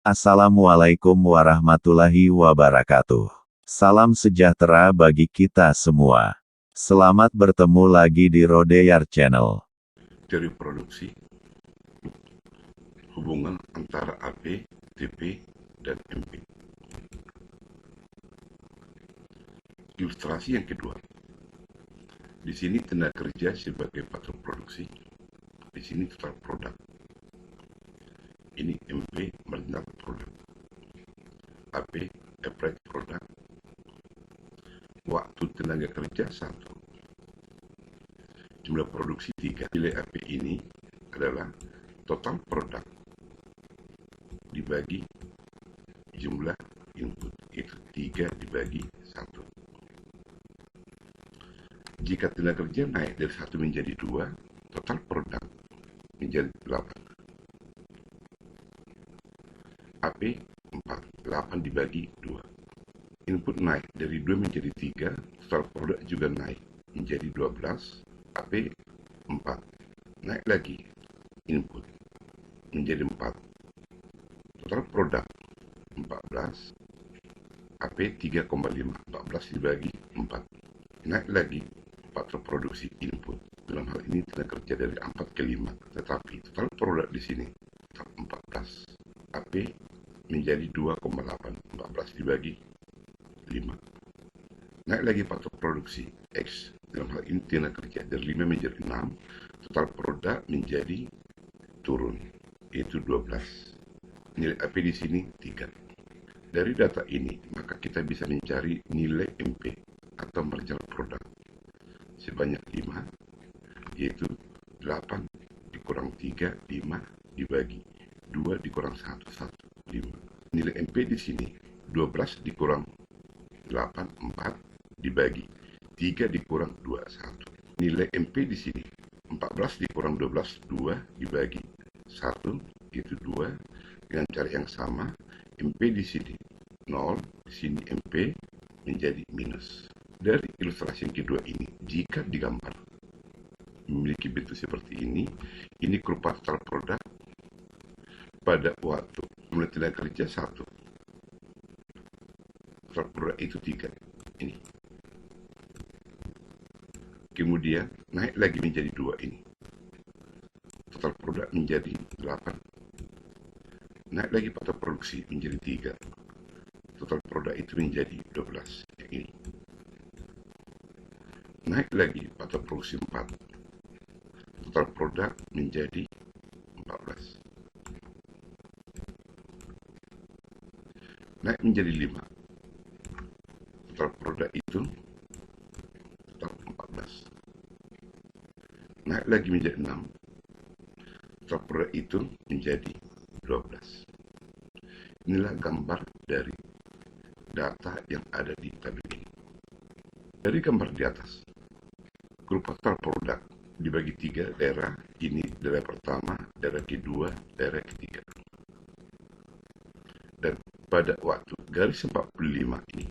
Assalamualaikum warahmatullahi wabarakatuh. Salam sejahtera bagi kita semua. Selamat bertemu lagi di Rodeyar Channel. Teori produksi, hubungan antara AP, TP, dan MP. Ilustrasi yang kedua. Di sini tenaga kerja sebagai patron produksi. Di sini total produk. Ini MP marginal produk. AP average produk. Waktu tenaga kerja 1. Jumlah produksi 3. Nilai AP ini adalah total produk dibagi jumlah input, itu 3 dibagi 1. Jika tenaga kerja naik dari 1 menjadi 2, total produk menjadi 8. AP 4, 8 dibagi 2. Input naik dari 2 menjadi 3, total produk juga naik menjadi 12. AP 4, naik lagi input menjadi 4. Total produk 14. AP 3,5, 14 dibagi 4. Naik lagi faktor produksi input. Dalam hal ini tenaga kerja dari 4 ke 5, tetapi total produk di sini tetap 14. AP menjadi 2,8, 14 dibagi 5. Naik lagi faktor produksi X. Dalam hal ini tenaga kerja dari 5 menjadi 6, total produk menjadi turun, yaitu 12. Nilai AP di sini 3. Dari data ini, maka kita bisa mencari nilai MP atau marginal produk sebanyak 5, yaitu 8 dikurang 3, 5 dibagi 2 dikurang 1, 1, 5. Nilai MP di sini 12 dikurang 8, 4 dibagi 3 dikurang 2, 1. Nilai MP di sini 14 dikurang 12, 2 dibagi 1, itu 2. Dengan cara yang sama, MP di sini 0, di sini MP menjadi minus. Dari ilustrasi yang kedua ini, jika digambar memiliki bentuk seperti ini kurva total produk pada waktu mulai tenaga kerja 1. Total produk itu 3. Ini. Kemudian naik lagi menjadi 2 ini. Total produk menjadi 8. Naik lagi pada produksi menjadi 3. Total produk itu menjadi 12. Yang ini. Naik lagi pada produksi 4. Total produk menjadi 14. Naik menjadi 5. Total produk itu tetap 14. Naik lagi menjadi 6. Total produk itu menjadi 12. Inilah gambar dari data yang ada di tabel ini. Dari gambar di atas, grup total produk dibagi 3 daerah. Ini daerah pertama, daerah kedua, daerah ketiga. Dan pada waktu garis 45 ini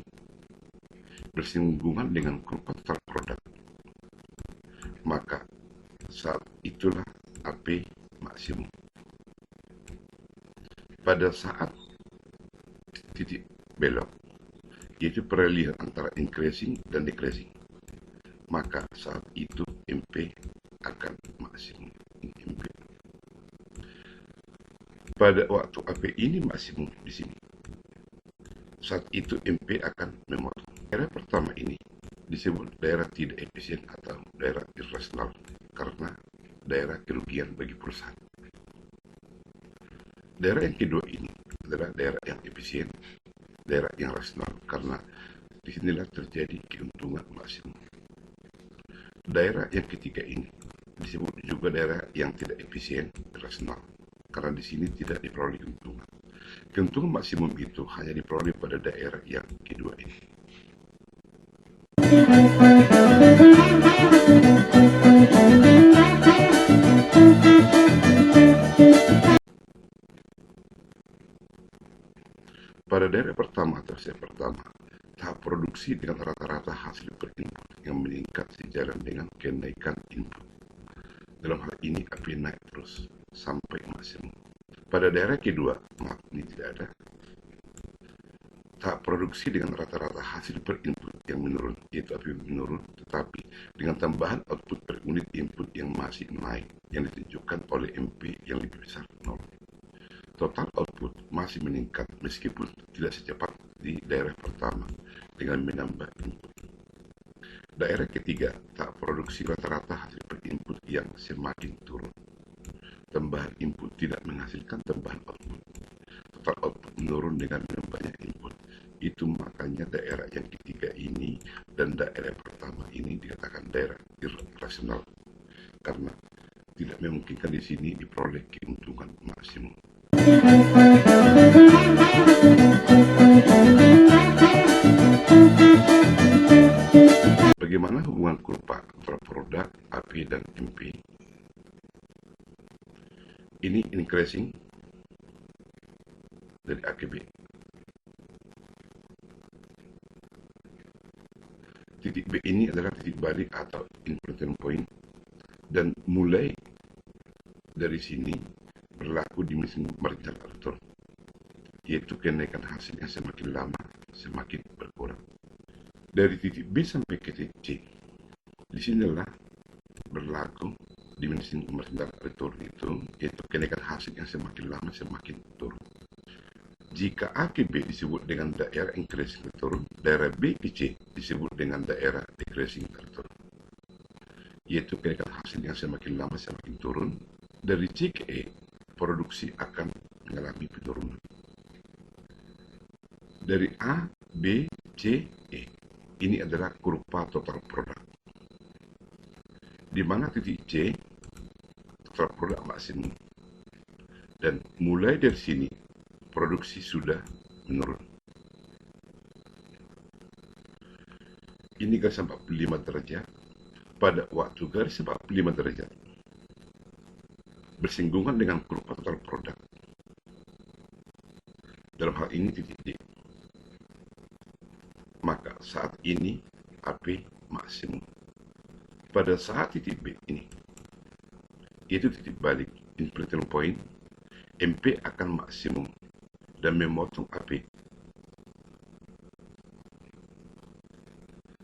bersinggungan dengan grup total produk, maka saat itulah AP maksimum. Pada saat titik belok, yaitu peralihan antara increasing dan decreasing, maka saat itu MP akan maksimum. MP. Pada waktu AP ini maksimum di sini, saat itu MP akan memotong. Daerah pertama ini disebut daerah tidak efisien atau daerah irrasional karena daerah kerugian bagi perusahaan. Daerah yang kedua ini adalah daerah yang efisien, daerah yang rasional karena disinilah terjadi keuntungan maksimum. Daerah yang ketiga ini disebut juga daerah yang tidak efisien, rasional karena di sini tidak diperoleh keuntungan. Keuntungan maksimum itu hanya diperoleh pada daerah yang kedua ini. Pada daerah pertama atau step pertama, tahap produksi dengan rata-rata hasil per input yang meningkat sejalan dengan kenaikan input. Dalam hal ini AP naik terus sampai maksimum. Pada daerah kedua, maaf ini tidak ada, tahap produksi dengan rata-rata hasil per input yang menurun, yaitu APB menurun, tetapi dengan tambahan output per unit input yang masih naik, yang ditunjukkan oleh MP yang lebih besar 0. Total output masih meningkat meskipun tidak secepat di daerah pertama dengan menambah input. Daerah ketiga, tahap produksi rata-rata hasil per input yang semakin turun. Tambahan input tidak menghasilkan tambahan output. Total output menurun dengan menambahnya input. Itu makanya daerah yang ketiga ini dan daerah pertama ini dikatakan daerah irrasional, karena tidak memungkinkan di sini diperoleh keuntungan maksimum. Bagaimana hubungan kurva antara produk AP dan MP? Ini increasing dari AKB. Titik B ini adalah titik balik atau inflection point, dan mulai dari sini berlaku di mesin marginal return, yaitu kenaikan hasilnya semakin lama semakin berkurang. Dari titik B sampai ke titik C, disinilah berlaku di mesin marginal return itu, yaitu kenaikan hasil yang semakin lama semakin turun. Jika A ke B disebut dengan daerah increasing return, daerah B ke C disebut dengan daerah decreasing return, yaitu kenaikan hasil yang semakin lama semakin turun. Dari C ke E, produksi akan mengalami penurunan. Dari A, B, C, E, ini adalah kurva total produk, di mana titik C total produk maksimum, dan mulai dari sini produksi sudah menurun. Ini garis 45 derajat. Pada waktu garis 45 derajat bersinggungan dengan kurva total produk, dalam hal ini titik D, maka saat ini AP maksimum. Pada saat titik B ini, yaitu titik balik inflection point, MP akan maksimum dan memotong AP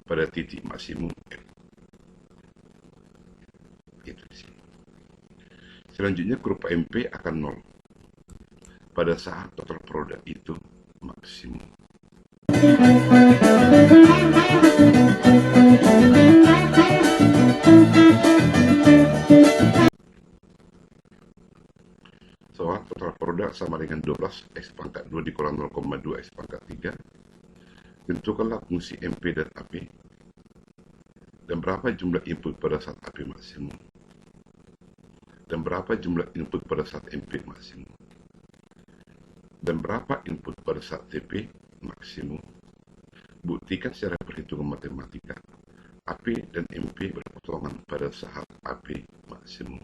pada titik maksimum F. Itu di sini. Selanjutnya kurva MP akan 0 pada saat total produk itu maksimum. Soal total produk sama dengan 12 X pangkat 2 dikurang 0,2 X pangkat 3. Tentukanlah fungsi MP dan AP, dan berapa jumlah input pada saat AP maksimum, dan berapa jumlah input pada saat MP maksimum, dan berapa input pada saat TP maksimum. Buktikan secara perhitungan matematika AP dan MP berpotongan pada saat AP maksimum.